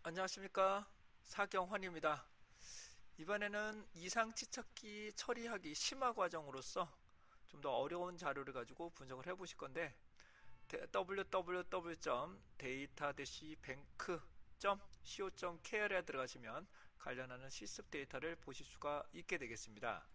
안녕하십니까, 사경환입니다. 이번에는 이상치찾기 처리하기 심화 과정으로서 좀 더 어려운 자료를 가지고 분석을 해보실 건데, www.data-bank.co.kr에 들어가시면 관련하는 실습 데이터를 보실 수가 있게 되겠습니다.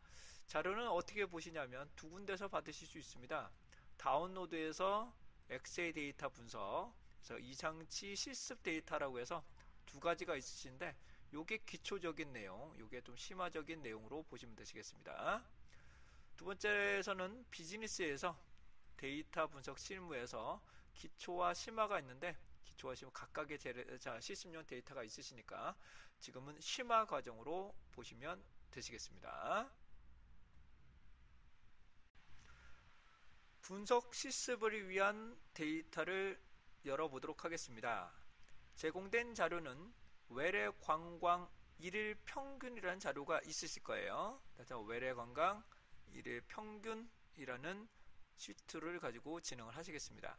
자료는 어떻게 보시냐면 두 군데서 받으실 수 있습니다. 다운로드에서 엑셀 데이터 분석, 그래서 이상치 실습 데이터라고 해서 두 가지가 있으신데, 요게 기초적인 내용, 요게 좀 심화적인 내용으로 보시면 되시겠습니다. 두 번째에서는 비즈니스에서 데이터 분석 실무에서 기초와 심화가 있는데, 기초와 심화 각각의 실습용 데이터가 있으시니까 지금은 심화 과정으로 보시면 되시겠습니다. 분석 실습을 위한 데이터를 열어보도록 하겠습니다. 제공된 자료는 외래 관광 1일 평균이라는 자료가 있으실 거예요. 외래 관광 1일 평균이라는 시트를 가지고 진행을 하시겠습니다.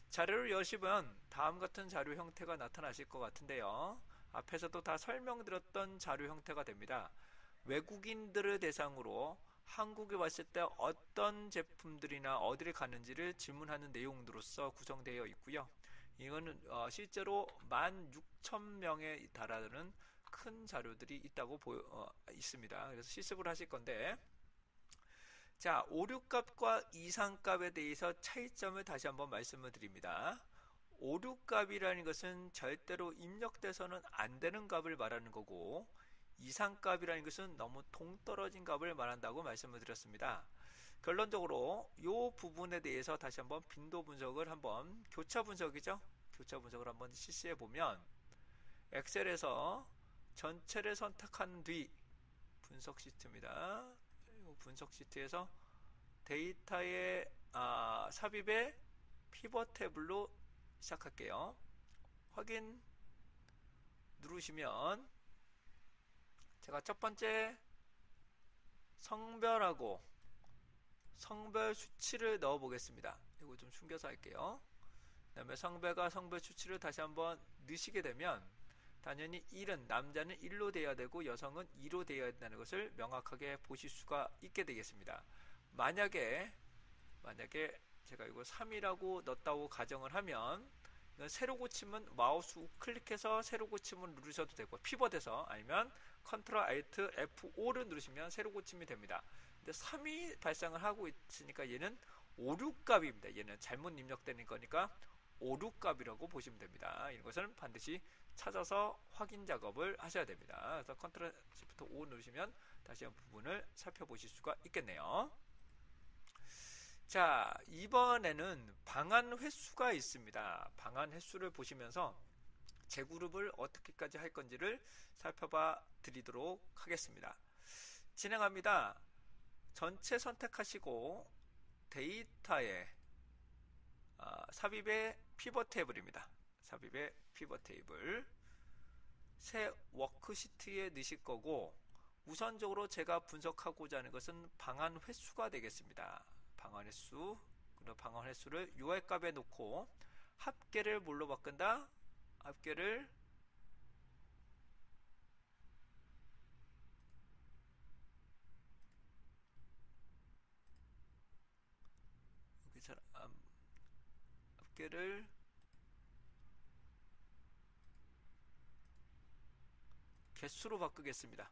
자료를 여시면 다음 같은 자료 형태가 나타나실 것 같은데요. 앞에서도 다 설명드렸던 자료 형태가 됩니다. 외국인들을 대상으로 한국에 왔을 때 어떤 제품들이나 어디를 가는지를 질문하는 내용으로서 구성되어 있고요. 이거는 실제로 16,000명에 달하는 큰 자료들이 있다고 있습니다. 그래서 실습을 하실 건데, 자, 오류값과 이상값에 대해서 차이점을 다시 한번 말씀을 드립니다. 오류값이라는 것은 절대로 입력돼서는 안 되는 값을 말하는 거고, 이상값이라는 것은 너무 동떨어진 값을 말한다고 말씀을 드렸습니다. 결론적으로 이 부분에 대해서 다시 한번 빈도 분석을 한번, 교차 분석이죠? 교차 분석을 한번 실시해 보면, 엑셀에서 전체를 선택한 뒤 분석 시트입니다. 분석 시트에서 데이터의 삽입의 피벗 탭으로 시작할게요. 확인 누르시면 제가 첫 번째 성별하고 성별 수치를 넣어 보겠습니다. 이거 좀 숨겨서 할게요. 그 다음에 성별과 성별 수치를 다시 한번 넣으시게 되면 당연히 1은 남자는 1로 되어야 되고 여성은 2로 되어야 된다는 것을 명확하게 보실 수가 있게 되겠습니다. 만약에 제가 이거 3이라고 넣었다고 가정을 하면, 이건 새로 고치면 마우스 우클릭해서 새로 고침을 누르셔도 되고, 피벗에서 아니면 컨트롤 알트 F5를 누르시면 새로 고침이 됩니다. 근데 3이 발생을 하고 있으니까 얘는 오류값입니다. 얘는 잘못 입력되는 거니까 오류값이라고 보시면 됩니다. 이것은 반드시 찾아서 확인 작업을 하셔야 됩니다. 그래서 컨트롤 Shift 5 누르시면 다시 한 부분을 살펴보실 수가 있겠네요. 자, 이번에는 방한 횟수가 있습니다. 방한 횟수를 보시면서 재그룹을 어떻게까지 할 건지를 살펴봐 드리도록 하겠습니다. 진행합니다. 전체 선택하시고 데이터에 삽입의 피벗 테이블입니다. 삽입의 피벗 테이블 새 워크시트에 넣으실 거고, 우선적으로 제가 분석하고자 하는 것은 방한 횟수가 되겠습니다. 방한 횟수, 방한 횟수를 UI 값에 놓고 합계를 뭘로 바꾼다? 합계를 합계를 개수로 바꾸겠습니다.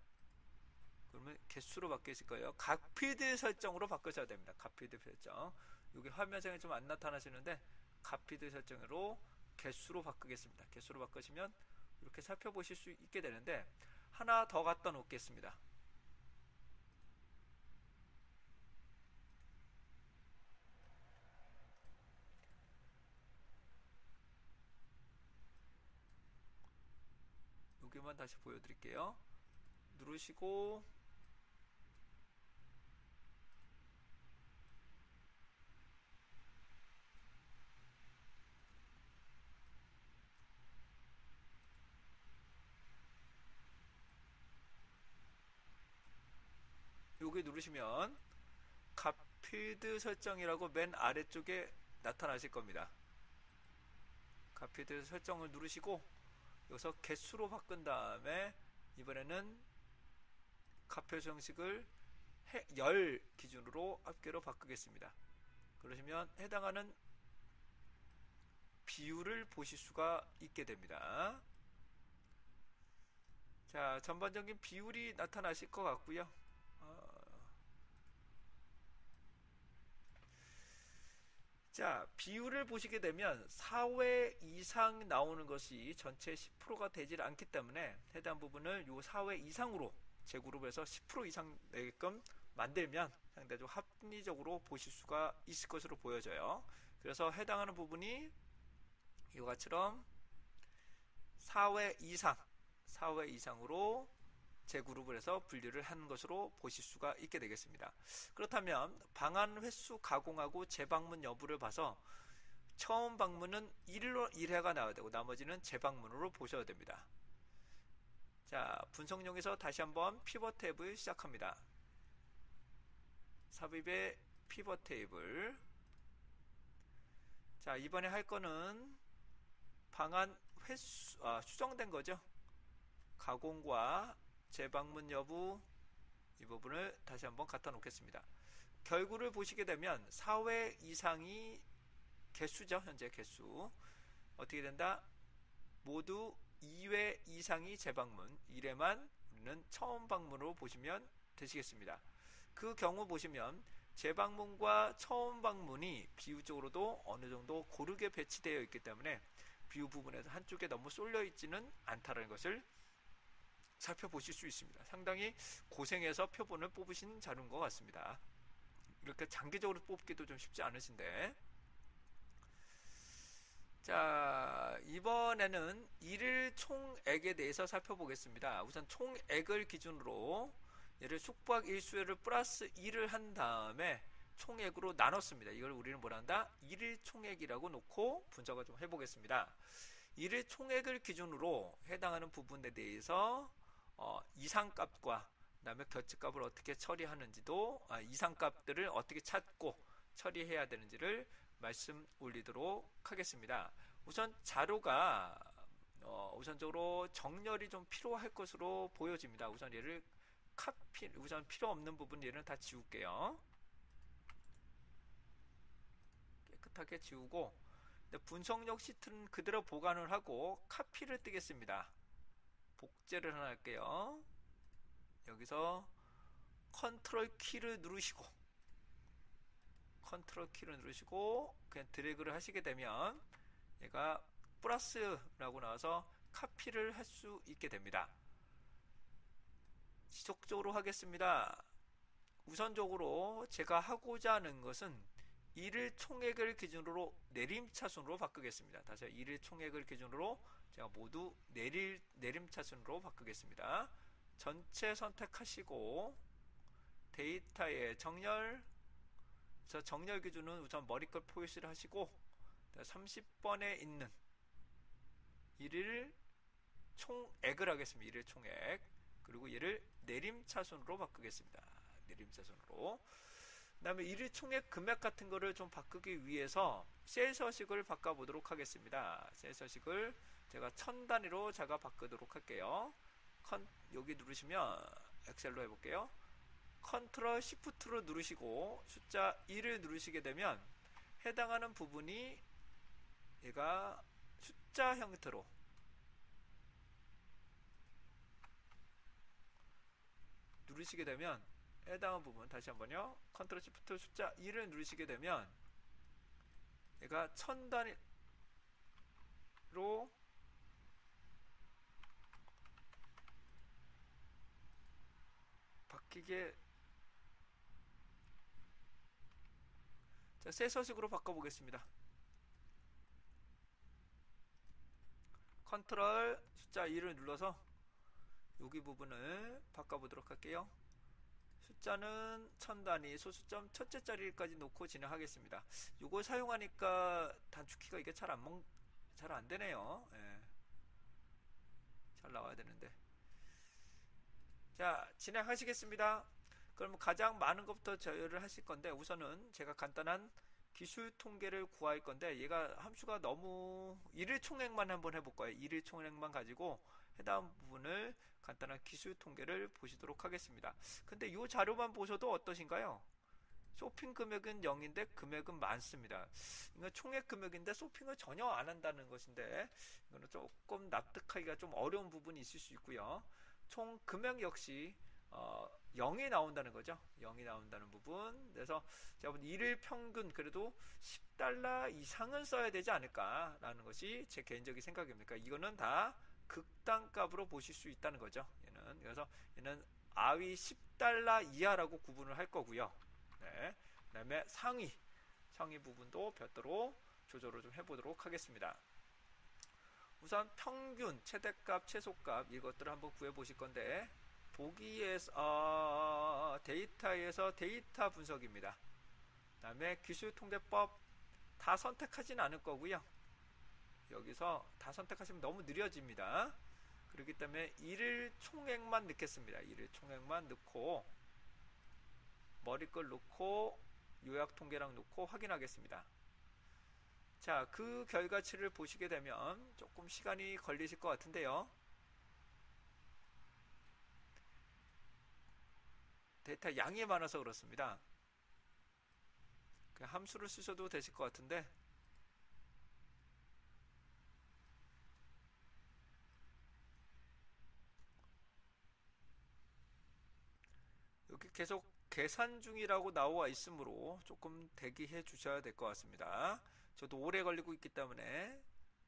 그러면 개수로 바뀌실 거예요. 각 필드 설정으로 바꾸셔야 됩니다. 각 필드 설정. 여기 화면상에 좀 안 나타나시는데 각 필드 설정으로 개수로 바꾸겠습니다. 개수로 바꾸시면 이렇게 살펴보실 수 있게 되는데, 하나 더 갖다 놓겠습니다. 여기만 다시 보여드릴게요. 누르시고 여기 누르시면 각 필드 설정이라고 맨 아래쪽에 나타나실 겁니다. 각 필드 설정을 누르시고 여기서 개수로 바꾼 다음에 이번에는 값표시 형식을 열 기준으로 합계로 바꾸겠습니다. 그러시면 해당하는 비율을 보실 수가 있게 됩니다. 자, 전반적인 비율이 나타나실 것 같고요. 자, 비율을 보시게 되면 4회 이상 나오는 것이 전체 10%가 되질 않기 때문에 해당 부분을 요 4회 이상으로 제그룹에서 10% 이상 내게끔 만들면 상대적으로 합리적으로 보실 수가 있을 것으로 보여져요. 그래서 해당하는 부분이 이것처럼 4회 이상으로 제그룹을 해서 분류를 한 것으로 보실 수가 있게 되겠습니다. 그렇다면 방한 횟수 가공하고 재방문 여부를 봐서 처음 방문은 1회가 나와야 되고 나머지는 재방문으로 보셔야 됩니다. 자, 분석용에서 다시 한번 피벗 탭을 시작합니다. 삽입의 피벗 테이블. 자, 이번에 할 거는 방한 횟수, 수정된 거죠. 가공과 재방문 여부, 이 부분을 다시 한번 갖다 놓겠습니다. 결과를 보시게 되면 4회 이상이 개수죠. 현재 개수. 어떻게 된다? 모두 2회 이상이 재방문, 1회만 우리는 처음 방문으로 보시면 되시겠습니다. 그 경우 보시면 재방문과 처음 방문이 비율적으로도 어느 정도 고르게 배치되어 있기 때문에 비율 부분에서 한쪽에 너무 쏠려 있지는 않다는 것을 살펴보실 수 있습니다. 상당히 고생해서 표본을 뽑으신 자료인 것 같습니다. 이렇게 장기적으로 뽑기도 좀 쉽지 않으신데. 자, 이번에는 일일 총액에 대해서 살펴보겠습니다. 우선 총액을 기준으로 얘를 숙박 일수를 플러스 1을 한 다음에 총액으로 나눴습니다. 이걸 우리는 뭐라 한다? 일일 총액이라고 놓고 분석을 좀 해보겠습니다. 일일 총액을 기준으로 해당하는 부분에 대해서 이상값과 그 다음에 결집값을 어떻게 처리하는지도 이상값들을 어떻게 찾고 처리해야 되는지를 말씀 올리도록 하겠습니다. 우선 자료가 우선적으로 정렬이 좀 필요할 것으로 보여집니다. 우선 얘를 우선 필요 없는 부분 얘는 다 지울게요. 깨끗하게 지우고 분석력 시트는 그대로 보관을 하고 카피를 뜨겠습니다. 복제를 하나 할게요. 여기서 컨트롤 키를 누르시고 그냥 드래그를 하시게 되면 얘가 플러스라고 나와서 카피를 할 수 있게 됩니다. 지속적으로 하겠습니다. 우선적으로 제가 하고자 하는 것은 일일 총액을 기준으로 내림차순으로 바꾸겠습니다. 다시 일일 총액을 기준으로 제가 모두 내림차순으로 바꾸겠습니다. 전체 선택하시고 데이터의 정렬, 정렬 기준은 우선 머리끝 표시를 하시고 30번에 있는 일일 총액을 하겠습니다. 일일 총액. 그리고 얘를 내림차순으로 바꾸겠습니다. 내림차순으로. 그 다음에 일일 총액 금액 같은 거를 좀 바꾸기 위해서 셀 서식을 바꿔보도록 하겠습니다. 셀 서식을 제가 1000단위로 제가 바꾸도록 할게요. 여기 누르시면 엑셀로 해볼게요. 컨트롤 시프트로 누르시고 숫자 1을 누르시게 되면 해당하는 부분이 얘가 숫자 형태로 누르시게 되면 해당하는 부분 다시 한번요. 컨트롤 시프트 숫자 1을 누르시게 되면 얘가 1000단위로 바뀌게 자, 새 서식으로 바꿔보겠습니다. 컨트롤 숫자 2를 눌러서 여기 부분을 바꿔보도록 할게요. 숫자는 1000단위, 소수점 첫째 자리까지 놓고 진행하겠습니다. 이거 사용하니까 단축키가 이게 잘 안 되네요. 예. 잘 나와야 되는데. 자, 진행하시겠습니다. 그럼 가장 많은 것부터 저열을 하실 건데 우선은 제가 간단한 기술 통계를 구할 건데 얘가 함수가 너무 일일 총액만 한번 해볼 거예요. 일일 총액만 가지고 해당 부분을 간단한 기술 통계를 보시도록 하겠습니다. 근데 이 자료만 보셔도 어떠신가요? 쇼핑 금액은 0인데 금액은 많습니다. 이건 총액 금액인데 쇼핑을 전혀 안 한다는 것인데 이거는 조금 납득하기가 좀 어려운 부분이 있을 수 있고요. 총 금액 역시 0이 나온다는 거죠. 0이 나온다는 부분. 그래서 제가 본 일일 평균 그래도 10달러 이상은 써야 되지 않을까라는 것이 제 개인적인 생각입니다. 이거는 다 극단값으로 보실 수 있다는 거죠. 얘는 그래서 얘는 아위 10달러 이하라고 구분을 할 거고요. 네. 그 다음에 상위 부분도 별도로 조절을 좀 해보도록 하겠습니다. 우선 평균, 최대값, 최소값 이것들을 한번 구해보실 건데 보기에서 데이터에서 데이터 분석입니다. 그 다음에 기술통계법 다 선택하진 않을 거고요. 여기서 다 선택하시면 너무 느려집니다. 그렇기 때문에 일일 총액만 넣겠습니다. 일일 총액만 넣고 머리걸 놓고 요약통계랑 놓고 확인하겠습니다. 자, 그 결과치를 보시게 되면 조금 시간이 걸리실 것 같은데요. 데이터 양이 많아서 그렇습니다. 그냥 함수를 쓰셔도 되실 것 같은데 여기 계속 계산 중이라고 나와 있으므로 조금 대기해 주셔야 될 것 같습니다. 저도 오래 걸리고 있기 때문에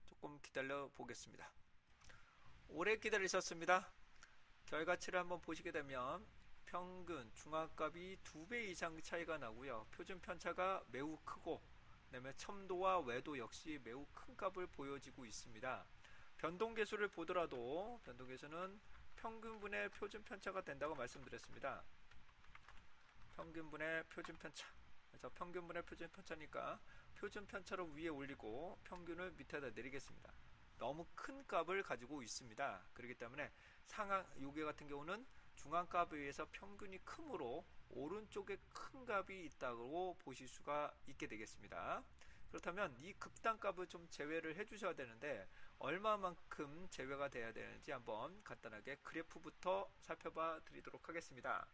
조금 기다려 보겠습니다. 오래 기다리셨습니다. 결과치를 한번 보시게 되면 평균, 중앙값이 2배 이상 차이가 나고요. 표준 편차가 매우 크고 그다음에 첨도와 외도 역시 매우 큰 값을 보여지고 있습니다. 변동계수를 보더라도 변동계수는 평균분의 표준 편차가 된다고 말씀드렸습니다. 평균분의 표준 편차. 그래서 평균분의 표준 편차니까 표준 편차를 위에 올리고 평균을 밑에다 내리겠습니다. 너무 큰 값을 가지고 있습니다. 그렇기 때문에 상하 요게 같은 경우는 중앙값에 의해서 평균이 크므로 오른쪽에 큰 값이 있다고 보실 수가 있게 되겠습니다. 그렇다면 이 극단값을 좀 제외를 해 주셔야 되는데 얼마만큼 제외가 돼야 되는지 한번 간단하게 그래프부터 살펴봐 드리도록 하겠습니다.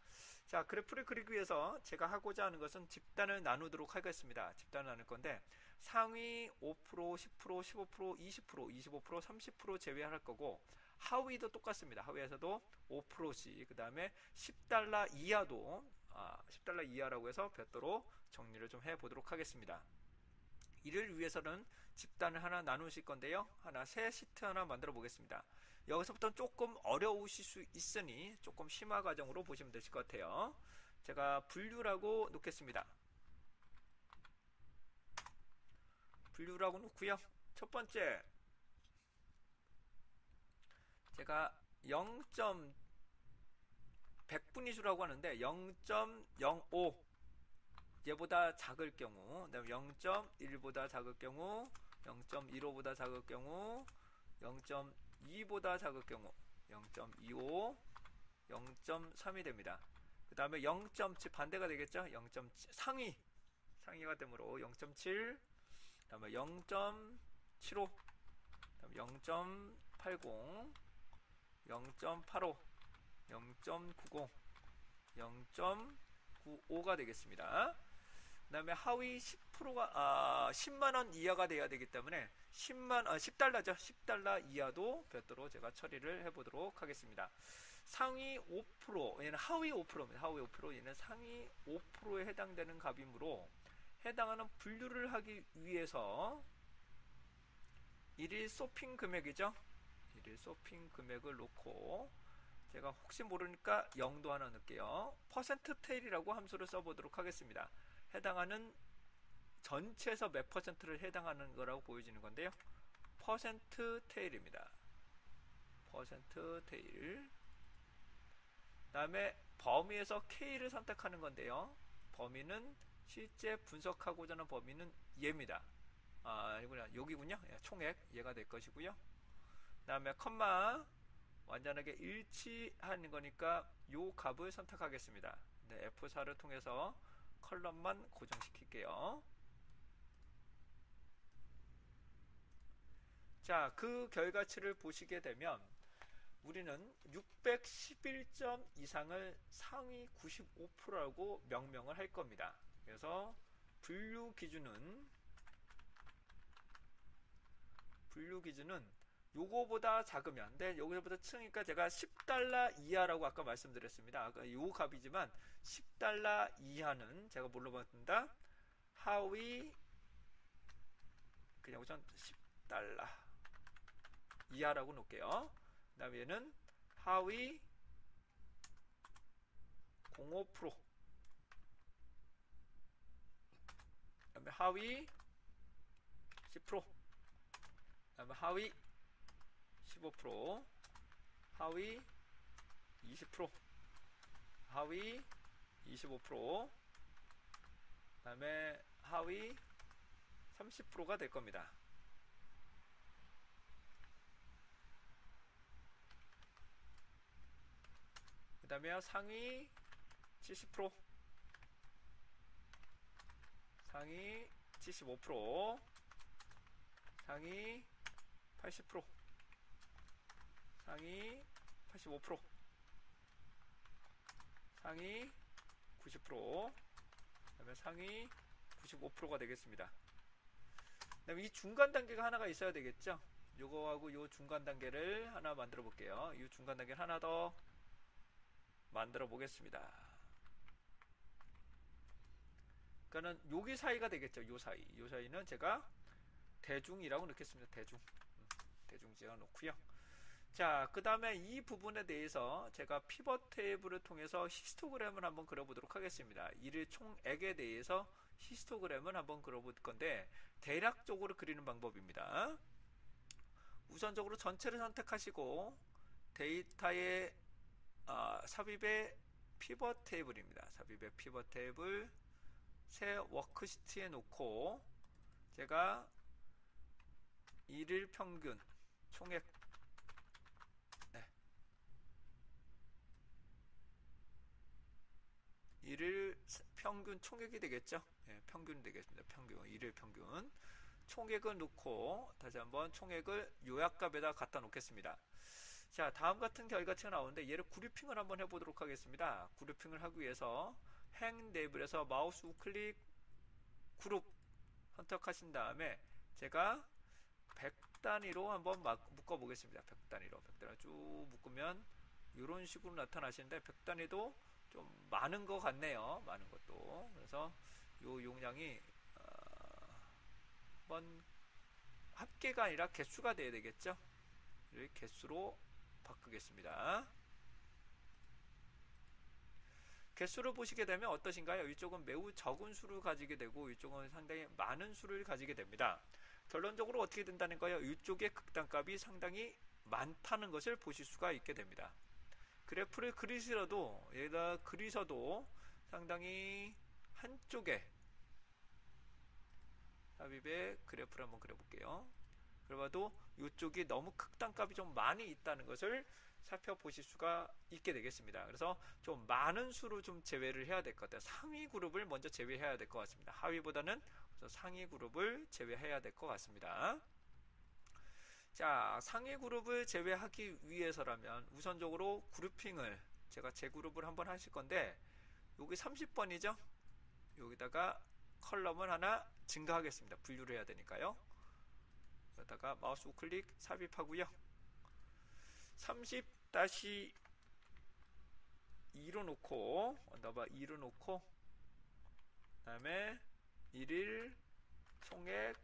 자, 그래프를 그리기 위해서 제가 하고자 하는 것은 집단을 나누도록 하겠습니다. 집단을 나눌 건데 상위 5%, 10%, 15%, 20%, 25%, 30% 제외할 거고 하위도 똑같습니다. 하위에서도 5%씩 그 다음에 10달러 이하도 10달러 이하라고 해서 별도로 정리를 좀 해보도록 하겠습니다. 이를 위해서는 집단을 하나 나누실 건데요. 새 시트 하나 만들어 보겠습니다. 여기서부터 조금 어려우실 수 있으니 조금 심화 과정으로 보시면 되실 것 같아요. 제가 분류라고 놓겠습니다. 분류라고 놓고요. 첫 번째 제가 100분위수라고 하는데 0.05 얘보다 작을 경우, 그다음에 0.1보다 작을 경우, 0.15보다 작을 경우, 0.2보다 작을 경우, 0.25, 0.3이 됩니다. 그 다음에 0.7 반대가 되겠죠? 0.7 상위가 되므로 0.7, 그 다음에 0.75, 그 다음에 0.80, 0.85, 0.90, 0.95가 되겠습니다. 그 다음에 하위 10%가 10만원 이하가 돼야 되기 때문에 10달러죠. 10달러 이하도 별도로 제가 처리를 해보도록 하겠습니다. 상위 5%, 얘는 하위 5%입니다. 하위 5%, 얘는 상위 5%에 해당되는 값이므로 해당하는 분류를 하기 위해서 일일 쇼핑 금액이죠. 일일 쇼핑 금액을 놓고 제가 혹시 모르니까 0도 하나 넣을게요. 퍼센트 테일이라고 함수를 써보도록 하겠습니다. 해당하는 전체에서 몇 퍼센트를 해당하는 거라고 보여지는 건데요. 퍼센트 테일입니다. 퍼센트 테일. 다음에 범위에서 K를 선택하는 건데요. 범위는 실제 분석하고자 하는 범위는 얘입니다. 여기군요. 총액 얘가 될 것이고요. 다음에 컴마 완전하게 일치하는 거니까 요 값을 선택하겠습니다. 네, F4를 통해서 컬럼만 고정시킬게요. 자, 그 결과치를 보시게 되면 우리는 611점 이상을 상위 95%라고 명명을 할 겁니다. 그래서 분류 기준은 요거보다 작으면, 근데 여기서부터 층이니까 제가 $10 이하라고 아까 말씀드렸습니다. 아까 요 값이지만 $10 이하는 제가 뭘로 봤습니다. 하위, 그냥 우선 $10 이하라고 놓을게요. 그 다음에 얘는 하위 0.5%, 그 다음에 하위 10%, 그 다음에 하위 15%, 하위 20%, 하위 25%, 그 다음에 하위 30%가 될 겁니다. 그 다음에 상위 70%, 상위 75%, 상위 80%, 상위 85%, 상위 90%, 그 다음에 상위 95%가 되겠습니다. 그 다음에 이 중간 단계가 하나가 있어야 되겠죠. 요거하고 요 중간 단계를 하나 만들어 볼게요. 이 중간 단계를 하나 더 만들어 보겠습니다. 그러니까는 여기 사이가 되겠죠. 요 사이는 제가 대중이라고 넣겠습니다. 대중 지어 놓고요. 자, 그 다음에 이 부분에 대해서 제가 피벗 테이블을 통해서 히스토그램을 한번 그려보도록 하겠습니다. 이를 총액에 대해서 히스토그램을 한번 그려볼 건데 대략적으로 그리는 방법입니다. 우선적으로 전체를 선택하시고 데이터의 삽입의 피벗 테이블입니다. 삽입의 피벗 테이블 새 워크시트에 놓고 제가 일일 평균 총액, 일일 평균 총액이 되겠죠. 평균이 되겠습니다. 일일 평균 총액을 넣고 다시 한번 총액을 요약값에다 갖다 놓겠습니다. 자, 다음 같은 결과치가 나오는데 얘를 그룹핑을 한번 해보도록 하겠습니다. 그룹핑을 하기 위해서 행 레이블에서 마우스 우클릭 그룹 선택하신 다음에 제가 100단위로 한번 묶어 보겠습니다. 100단위로 쭉 묶으면 이런 식으로 나타나시는데 100단위도 좀 많은 것 같네요. 많은 것도. 그래서 요 용량이 한번 합계가 아니라 개수가 돼야 되겠죠. 를 개수로 바꾸겠습니다. 개수를 보시게 되면 어떠신가요? 이쪽은 매우 적은 수를 가지게 되고 이쪽은 상당히 많은 수를 가지게 됩니다. 결론적으로 어떻게 된다는 거예요? 이쪽의 극단값이 상당히 많다는 것을 보실 수가 있게 됩니다. 그래프를 그리셔도 상당히 한쪽에 삽입의 그래프를 한번 그려볼게요. 그래봐도 이쪽이 너무 극단값이 좀 많이 있다는 것을 살펴보실 수가 있게 되겠습니다. 그래서 좀 많은 수로 좀 제외를 해야 될 것 같아요. 상위 그룹을 먼저 제외해야 될 것 같습니다. 하위보다는 상위 그룹을 제외해야 될 것 같습니다. 자, 상위 그룹을 제외하기 위해서라면 우선적으로 그룹핑을 제가 재그룹을 한번 하실 건데 여기 30번이죠. 여기다가 컬럼을 하나 증가하겠습니다. 분류를 해야 되니까요. 여기다가 마우스 우클릭 삽입하고요. 30-2로 놓고 언더바 2로 놓고 그 다음에 1일 총액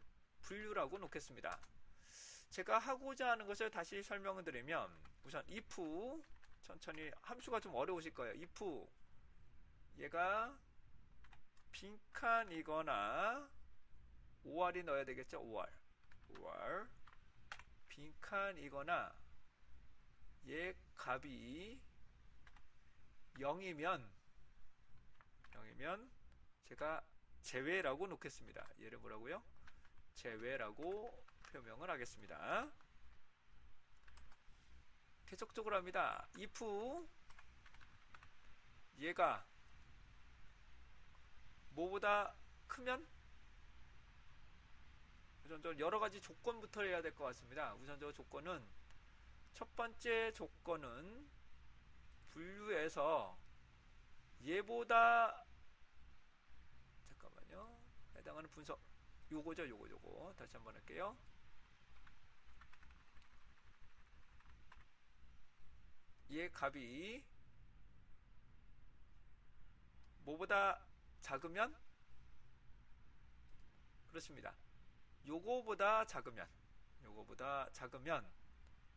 분류라고 놓겠습니다. 제가 하고자 하는 것을 다시 설명을 드리면 우선 if 천천히 함수가 좀 어려우실 거예요. if 얘가 빈칸이거나 5R이 넣어야 되겠죠. 5R 빈칸이거나 얘 값이 0이면 제가 제외라고 놓겠습니다. 얘를 뭐라고요? 제외라고 표명을 하겠습니다. 계속적으로 합니다. if 얘가 뭐보다 크면 우선적으로 여러가지 조건부터 해야 될 것 같습니다. 우선적으로 조건은, 첫 번째 조건은 분류에서 얘보다, 잠깐만요, 해당하는 분석, 요거죠. 요거 다시 한번 할게요. 얘 값이 뭐보다 작으면, 그렇습니다, 요거보다 작으면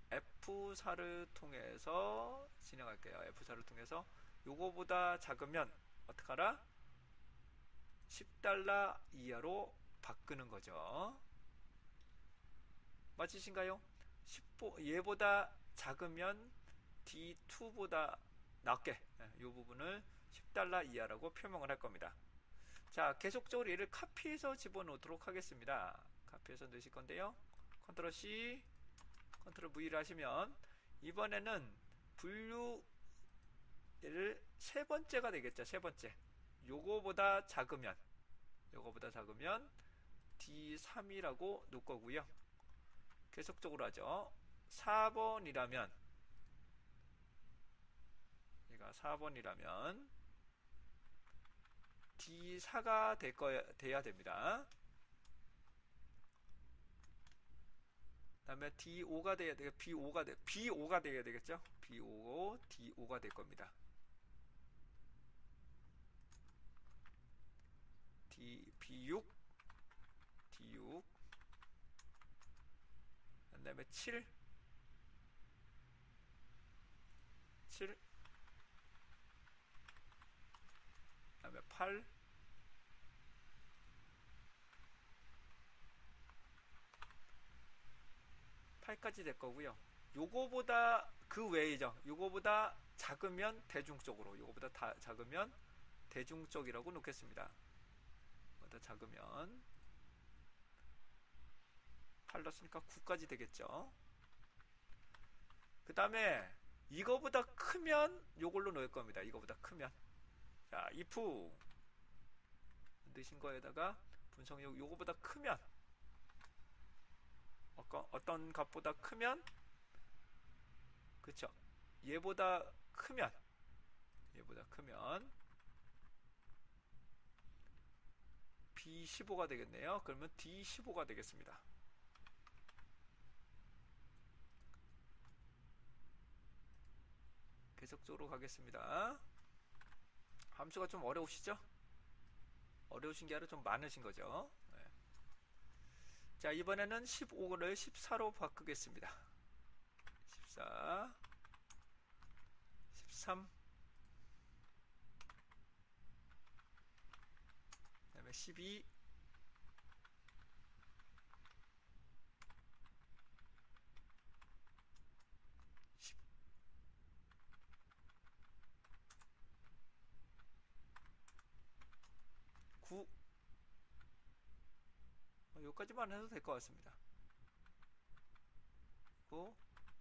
F4를 통해서 진행할게요. F4를 통해서 요거보다 작으면 어떡하라? 10달러 이하로 바꾸는 거죠. 맞으신가요? 얘보다 작으면 D2보다 낮게, 이 부분을 10달러 이하라고 표명을 할 겁니다. 자, 계속적으로 얘를 카피해서 집어넣도록 하겠습니다. 카피해서 넣으실 건데요. 컨트롤 C, 컨트롤 V를 하시면 이번에는 분류 얘를 세 번째가 되겠죠. 세 번째. 요거보다 작으면 D3이라고 놓을 거고요. 계속적으로 하죠. 4번이라면, 얘가 4번이라면 D4가 돼야 됩니다. 그 다음에 D5가 돼야 되겠죠. B5가 돼야 되겠죠. B5, D5가 될 겁니다. B6, D6, 그 다음에 7, 그 다음에 8, 8까지 될 거고요. 요거보다 그 외이죠. 요거보다 작으면 대중적으로, 요거보다 작으면 대중적이라고 놓겠습니다. 보다 작으면 8 넣었으니까 9까지 되겠죠. 그 다음에 이거보다 크면 요걸로 넣을 겁니다. 이거보다 크면. 자, if 넣으신 거에다가 분석력 요거보다 크면, 어떤 값보다 크면, 그쵸, 얘보다 크면 B15가 되겠네요. 그러면 D15가 되겠습니다. 계속적으로 가겠습니다. 함수가 좀 어려우시죠? 어려우신 게 아니라 좀 많으신 거죠. 네. 자, 이번에는 15를 14로 바꾸겠습니다. 14, 13, 그 다음에 12, 9, 여기까지만 해도 될 것 같습니다. 그리고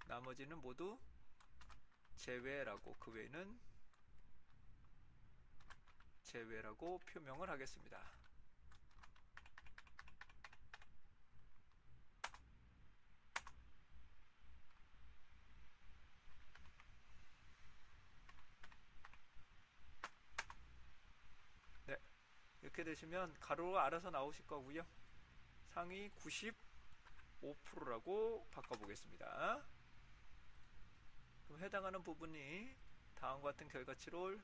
나머지는 모두 제외라고, 그 외에는 제외라고 표명을 하겠습니다. 네, 이렇게 되시면 가로가 알아서 나오실 거고요. 상위 95%라고 바꿔보겠습니다. 그럼 해당하는 부분이 다음과 같은 결과치를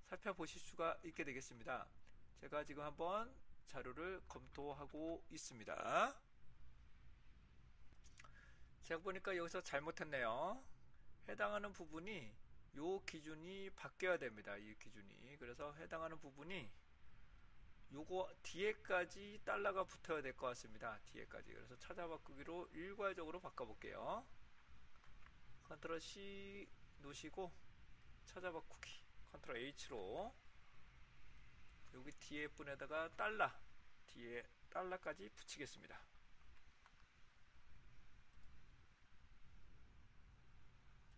살펴보실 수가 있게 되겠습니다. 제가 지금 한번 자료를 검토하고 있습니다. 제가 보니까 여기서 잘못했네요. 해당하는 부분이 요 기준이 바뀌어야 됩니다. 이 기준이. 그래서 해당하는 부분이 요거 뒤에까지 달러가 붙어야 될 것 같습니다. 뒤에까지. 그래서 찾아 바꾸기로 일괄적으로 바꿔볼게요. 컨트롤 C 누르시고 찾아 바꾸기 컨트롤 H로 여기 뒤에 분에다가 달러, 뒤에 달러까지 붙이겠습니다.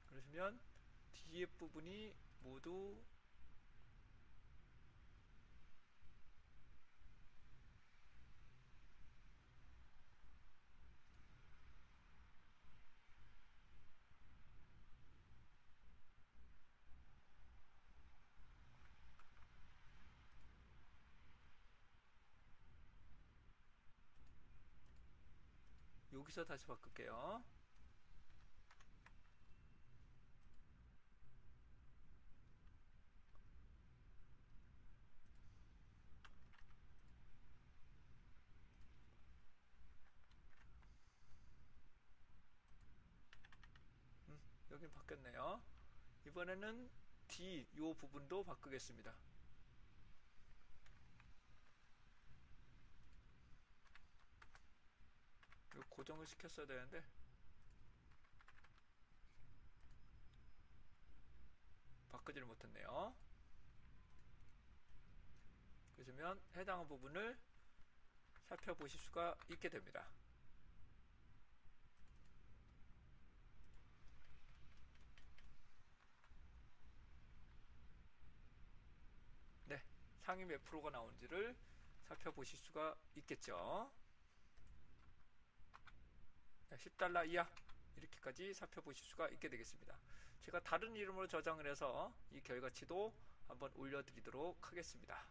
그러시면 뒤에 부분이 모두 여기서 다시 바꿀게요. 여긴 바뀌었네요. 이번에는 D 요 부분도 바꾸겠습니다. 이거 고정을 시켰어야 되는데 바꾸지를 못했네요. 그러시면 해당 부분을 살펴보실 수가 있게 됩니다. 네, 상위 몇 프로가 나온지를 살펴보실 수가 있겠죠. 10달러 이하 이렇게까지 살펴보실 수가 있게 되겠습니다. 제가 다른 이름으로 저장을 해서 이 결과치도 한번 올려드리도록 하겠습니다.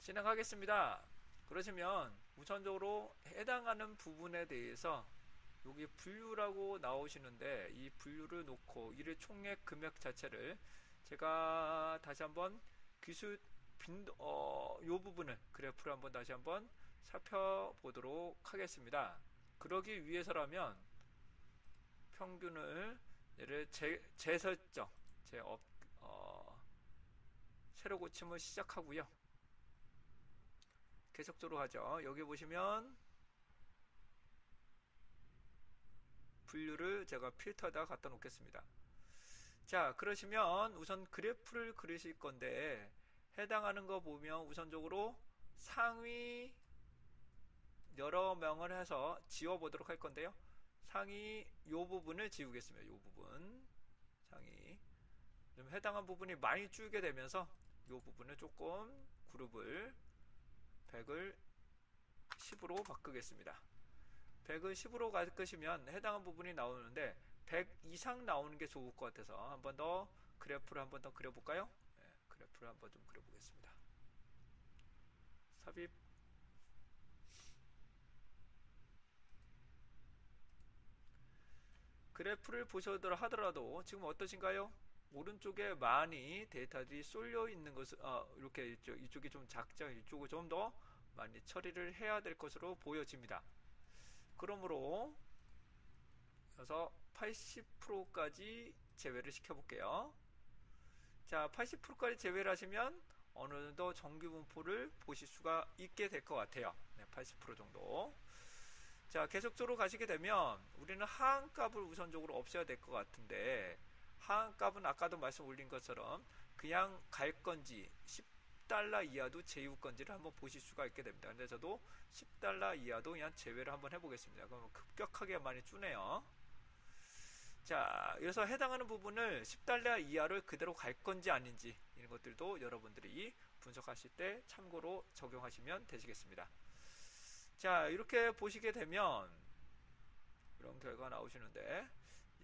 진행하겠습니다. 그러시면 우선적으로 해당하는 부분에 대해서 여기 분류라고 나오시는데 이 분류를 놓고 이를 총액 금액 자체를 제가 다시 한번 기술 요 부분을 그래프를 한번 다시 한번 살펴보도록 하겠습니다. 그러기 위해서라면 평균을 얘를 재설정 새로 고침을 시작하고요. 계속적으로 하죠. 여기 보시면 분류를 제가 필터에다 갖다 놓겠습니다. 자, 그러시면 우선 그래프를 그리실 건데 해당하는 거 보면 우선적으로 상위 여러 명을 해서 지워보도록 할 건데요. 상위 요 부분을 지우겠습니다. 요 부분 상위 좀 해당한 부분이 많이 줄게 되면서 요 부분을 조금 그룹을 100을 10으로 바꾸겠습니다. 100을 10으로 바꾸시면 해당한 부분이 나오는데 100 이상 나오는 게 좋을 것 같아서 한 번 더 그래프를 한 번 더 그려볼까요? 네, 그래프를 한번 좀 그려보겠습니다. 삽입 그래프를 보셔도 하더라도 지금 어떠신가요? 오른쪽에 많이 데이터들이 쏠려 있는 것을 이렇게 이쪽이 좀 작죠. 이쪽을 좀 더 많이 처리를 해야 될 것으로 보여집니다. 그러므로 그래서 80%까지 제외를 시켜볼게요. 자, 80%까지 제외를 하시면 어느 정도 정규 분포를 보실 수가 있게 될 것 같아요. 네, 80% 정도. 자, 계속적으로 가시게 되면 우리는 하한값을 우선적으로 없애야 될 것 같은데 하한값은 아까도 말씀 올린 것처럼 그냥 갈 건지 10달러 이하도 제휴 건지를 한번 보실 수가 있게 됩니다. 근데 저도 10달러 이하도 그냥 제외를 한번 해보겠습니다. 그러면 급격하게 많이 주네요. 자, 그래서 해당하는 부분을 10달러 이하를 그대로 갈 건지 아닌지 이런 것들도 여러분들이 분석하실 때 참고로 적용하시면 되시겠습니다. 자, 이렇게 보시게 되면 이런 결과가 나오시는데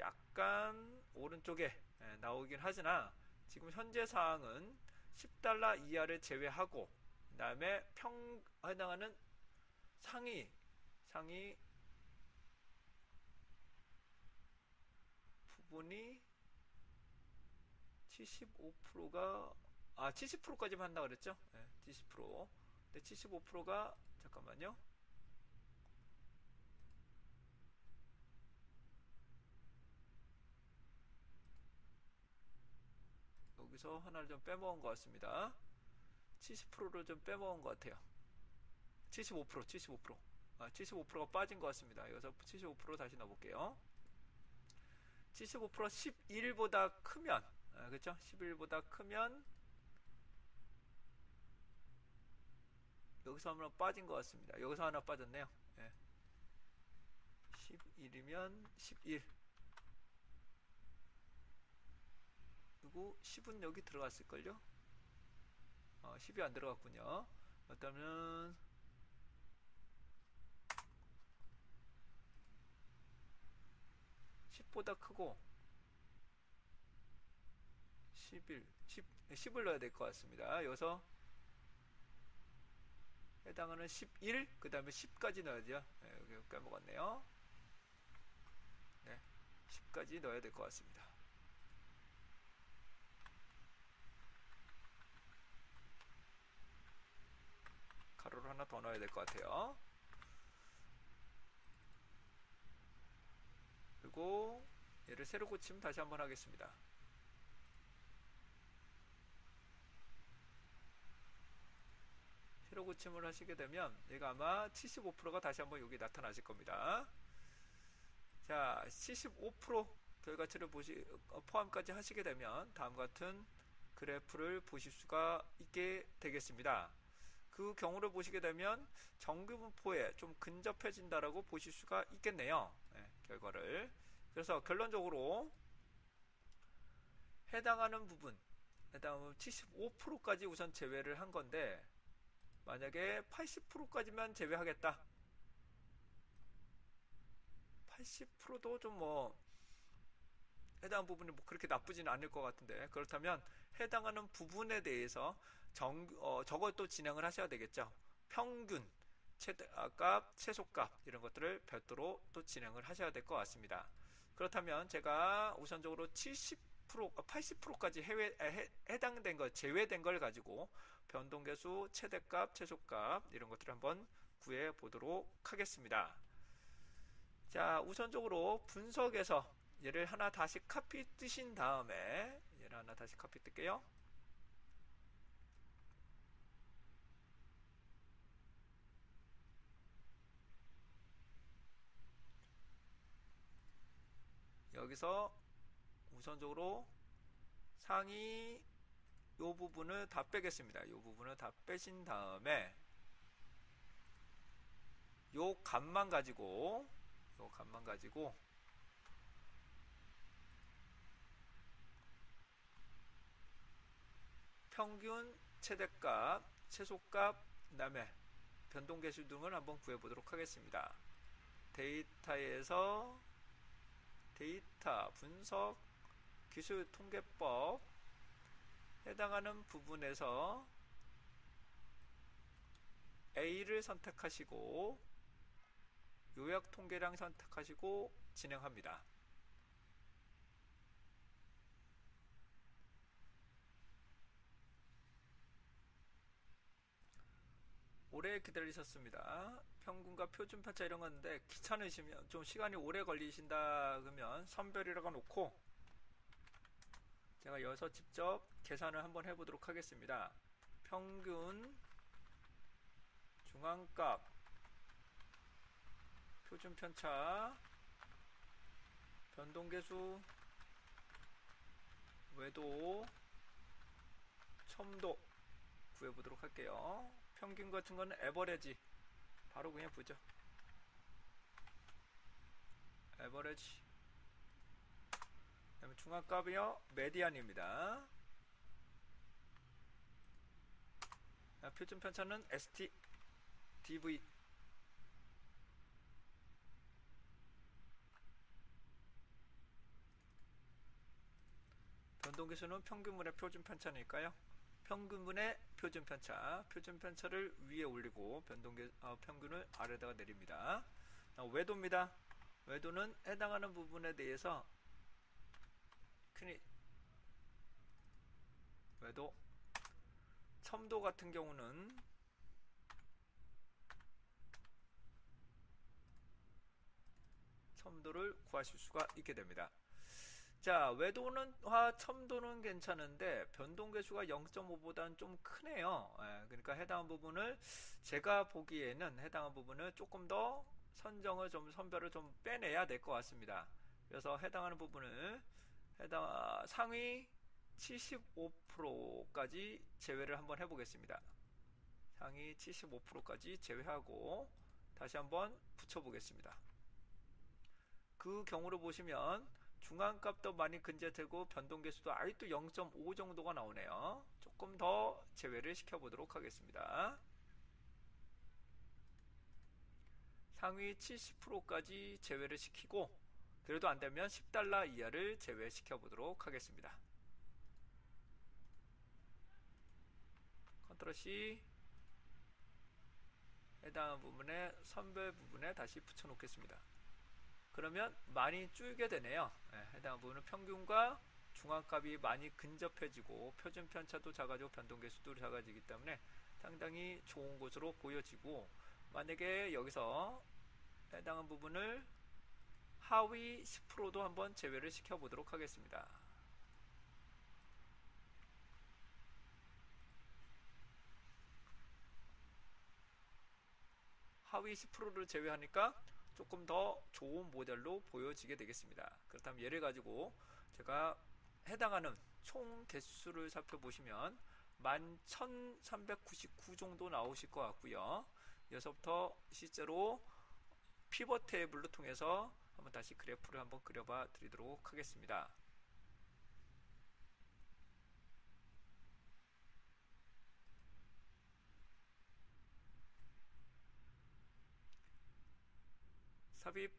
약간 오른쪽에 나오긴 하지나 지금 현재 사항은 10달러 이하를 제외하고 그 다음에 해당하는 상위 부분이 75%가 70%까지만 한다 그랬죠? 네, 70%. 근데 75%가 잠깐만요. 여기서 하나를 좀 빼먹은 것 같습니다. 70%를 좀 빼먹은 것 같아요. 75%, 75%. 75%가 빠진 것 같습니다. 여기서 75% 다시 넣어볼게요. 75% 11보다 크면, 그쵸? 11보다 크면, 여기서 하나 빠진 것 같습니다. 여기서 하나 빠졌네요. 11이면 11. 그리고 10은 여기 들어갔을걸요? 10이 안 들어갔군요. 그렇다면, 10보다 크고, 10을 넣어야 될 것 같습니다. 여기서 해당하는 11, 그 다음에 10까지 넣어야죠. 여기 까먹었네요. 10까지 넣어야 될 것 같습니다. 가로를 하나 더 넣어야 될 것 같아요. 그리고 얘를 세로 고침 다시 한번 하겠습니다. 세로 고침을 하시게 되면 얘가 아마 75%가 다시 한번 여기 나타나실 겁니다. 자, 75% 결과치를 포함까지 하시게 되면 다음 같은 그래프를 보실 수가 있게 되겠습니다. 그 경우를 보시게 되면 정규분포에 좀 근접해진다라고 보실 수가 있겠네요. 결과를. 그래서 결론적으로 해당하는 부분, 75%까지 우선 제외를 한 건데, 만약에 80%까지만 제외하겠다. 80%도 좀 해당 부분이 그렇게 나쁘지는 않을 것 같은데, 그렇다면 해당하는 부분에 대해서 저것도 진행을 하셔야 되겠죠. 평균, 최대값, 최소값 이런 것들을 별도로 또 진행을 하셔야 될 것 같습니다. 그렇다면 제가 우선적으로 80%까지 해당된 것, 제외된 걸 가지고 변동계수, 최대값, 최소값 이런 것들을 한번 구해 보도록 하겠습니다. 자, 우선적으로 분석에서 얘를 하나 다시 카피 뜨신 다음에 얘를 하나 다시 카피 뜰게요. 여기서 우선적으로 상위 요 부분을 다 빼겠습니다. 요 부분을 다 빼신 다음에 요 값만 가지고 평균, 최대값, 최소값, 그 다음에 변동계수 등을 한번 구해보도록 하겠습니다. 데이터에서 데이터 분석 기술 통계법 해당하는 부분에서 A를 선택하시고 요약 통계량 선택하시고 진행합니다. 오래 기다리셨습니다. 평균과 표준 편차 이런 건데 귀찮으시면 좀 시간이 오래 걸리신다 그러면 선별이라고 놓고 제가 여기서 직접 계산을 한번 해보도록 하겠습니다. 평균, 중앙값, 표준 편차, 변동계수, 외도, 첨도 구해보도록 할게요. 평균 같은 거는 에버레지 바로 그냥 보죠. 에버레지. 그다음에 중앙값이요 메디안입니다. 표준 편차는 ST, DV. 변동계수는 평균분의 표준 편차니까요. 평균분의 표준 편차, 표준 편차를 위에 올리고 평균을 아래다가 내립니다. 외도입니다. 외도는 해당하는 부분에 대해서 외도, 첨도 같은 경우는 첨도를 구하실 수가 있게 됩니다. 자, 외도는화 첨도는 괜찮은데 변동계수가 0.5보다는 좀 크네요. 예, 그러니까 해당한 부분을 제가 보기에는 해당한 부분을 조금 더 선정을 좀 선별을 좀 빼내야 될 것 같습니다. 그래서 해당하는 부분을 상위 75%까지 제외를 한번 해보겠습니다. 상위 75%까지 제외하고 다시 한번 붙여보겠습니다. 그 경우로 보시면 중앙값도 많이 근제되고 변동계수도 아직도 0.5 정도가 나오네요. 조금 더 제외를 시켜보도록 하겠습니다. 상위 70%까지 제외를 시키고 그래도 안되면 10달러 이하를 제외시켜 보도록 하겠습니다. 컨트롤 C, 해당 부분에 선별 부분에 다시 붙여 놓겠습니다. 그러면 많이 줄게 되네요. 해당 부분은 평균과 중앙값이 많이 근접해지고 표준 편차도 작아지고 변동계수도 작아지기 때문에 상당히 좋은 것으로 보여지고, 만약에 여기서 해당한 부분을 하위 10%도 한번 제외를 시켜 보도록 하겠습니다. 하위 10%를 제외하니까 조금 더 좋은 모델로 보여지게 되겠습니다. 그렇다면 얘를 가지고 제가 해당하는 총 개수를 살펴보시면 11,399 정도 나오실 것 같고요. 여기서부터 실제로 피벗 테이블로 통해서 한번 다시 그래프를 한번 그려봐 드리도록 하겠습니다. 삽입,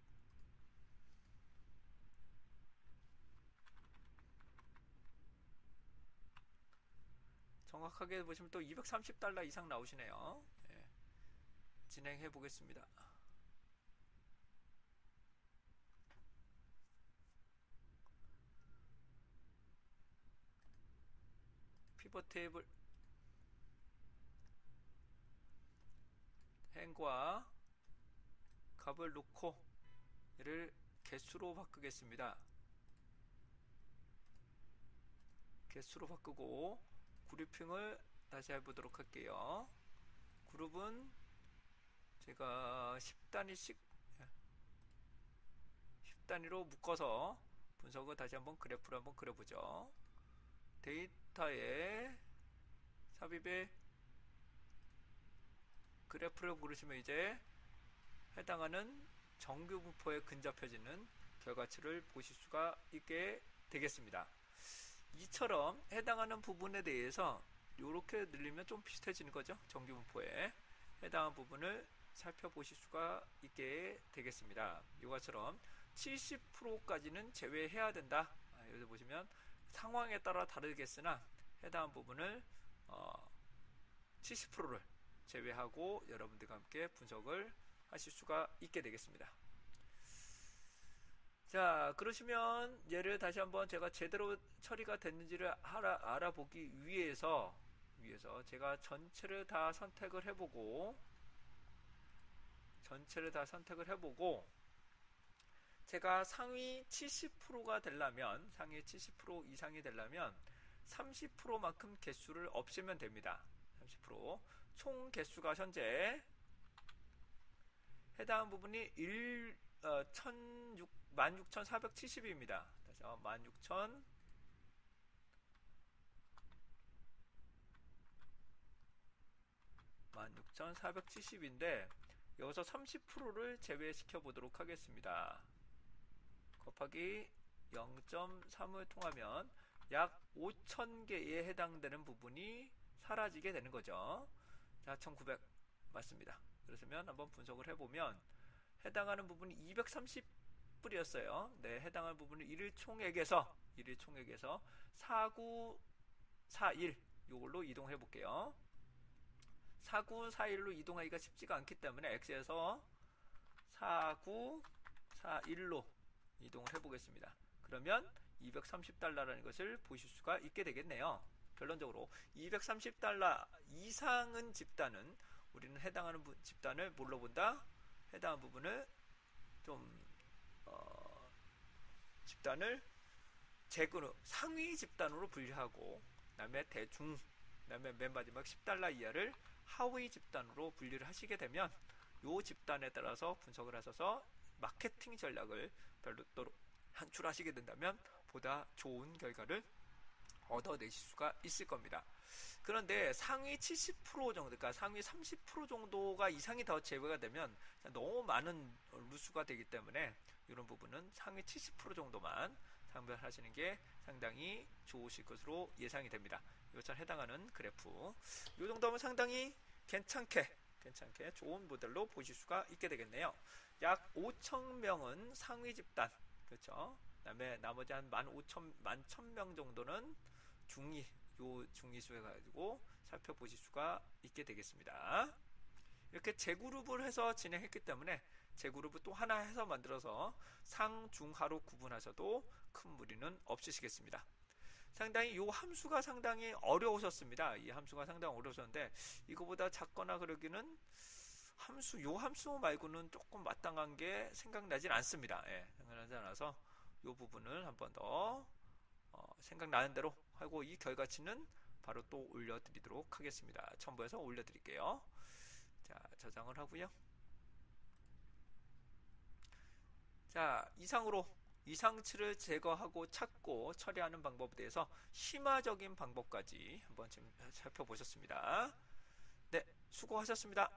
정확하게 보시면 또 230달러 이상 나오시네요. 예, 진행해 보겠습니다. 피벗 테이블 행과 값을 놓고 얘를 개수로 바꾸겠습니다. 개수로 바꾸고 그룹핑을 다시 해보도록 할게요. 그룹은 제가 10단위씩 10단위로 묶어서 분석을 다시 한번 그래프를 한번 그려보죠. 데이터에 삽입에 그래프를 고르시면 이제 해당하는 정규 분포에 근접해지는 결과치를 보실 수가 있게 되겠습니다. 이처럼 해당하는 부분에 대해서 이렇게 늘리면 좀 비슷해지는 거죠. 정규 분포에 해당한 부분을 살펴보실 수가 있게 되겠습니다. 이것처럼 70%까지는 제외해야 된다. 여기서 보시면 상황에 따라 다르겠으나 해당한 부분을 70%를 제외하고 여러분들과 함께 분석을 하실 수가 있게 되겠습니다. 자, 그러시면 얘를 다시 한번 제가 제대로 처리가 됐는지를 알아보기 위해서 제가 전체를 다 선택을 해보고 제가 상위 70%가 되려면 상위 70% 이상이 되려면 30%만큼 개수를 없애면 됩니다. 30%총 개수가 현재 해당 부분이 16,470입니다. 다시 16,470인데 여기서 30%를 제외시켜 보도록 하겠습니다. 곱하기 0.3을 통하면 약 5,000개에 해당되는 부분이 사라지게 되는 거죠. 4,900 맞습니다. 그렇으면 한번 분석을 해보면 해당하는 부분이 230불이었어요. 네, 해당하는 부분을 1일 총액에서 4941 요걸로 이동해 볼게요. 4941로 이동하기가 쉽지가 않기 때문에 X에서 4941로 이동을 해보겠습니다. 그러면 230달러라는 것을 보실 수가 있게 되겠네요. 결론적으로 230달러 이상은 집단은 우리는 해당하는 집단을 뭘로 본다? 해당한 부분을 좀 집단을 재그룹 상위 집단으로 분류하고, 그다음에 대중, 그다음에 맨 마지막 10달러 이하를 하위 집단으로 분류를 하시게 되면 이 집단에 따라서 분석을 하셔서 마케팅 전략을 별도로 한출하시게 된다면 보다 좋은 결과를 얻어내실 수가 있을 겁니다. 그런데 상위 70% 정도, 그러니까 상위 30% 정도가 이상이 더 제외가 되면 너무 많은 루수가 되기 때문에 이런 부분은 상위 70% 정도만 상별하시는 게 상당히 좋으실 것으로 예상이 됩니다. 이것처럼 해당하는 그래프, 이 정도면 상당히 괜찮게 좋은 모델로 보실 수가 있게 되겠네요. 약 5,000명은 상위 집단, 그렇죠? 그다음에 나머지 한 11,000명 정도는 중위, 요 중위수 해가지고 살펴보실 수가 있게 되겠습니다. 이렇게 재그룹을 해서 진행했기 때문에 재그룹을 또 하나 해서 만들어서 상, 중, 하로 구분하셔도 큰 무리는 없으시겠습니다. 상당히 이 함수가 상당히 어려우셨습니다. 이 함수가 상당히 어려우셨는데 이거보다 작거나 그러기는 요 함수 말고는 조금 마땅한 게 생각나진 않습니다. 예, 생각나지 않아서 이 부분을 한 번 더 생각나는 대로 하고, 이 결과치는 바로 또 올려드리도록 하겠습니다. 첨부해서 올려드릴게요. 자, 저장을 하고요. 자, 이상으로 이상치를 제거하고 찾고 처리하는 방법에 대해서 심화적인 방법까지 한번 지금 살펴보셨습니다. 네, 수고하셨습니다.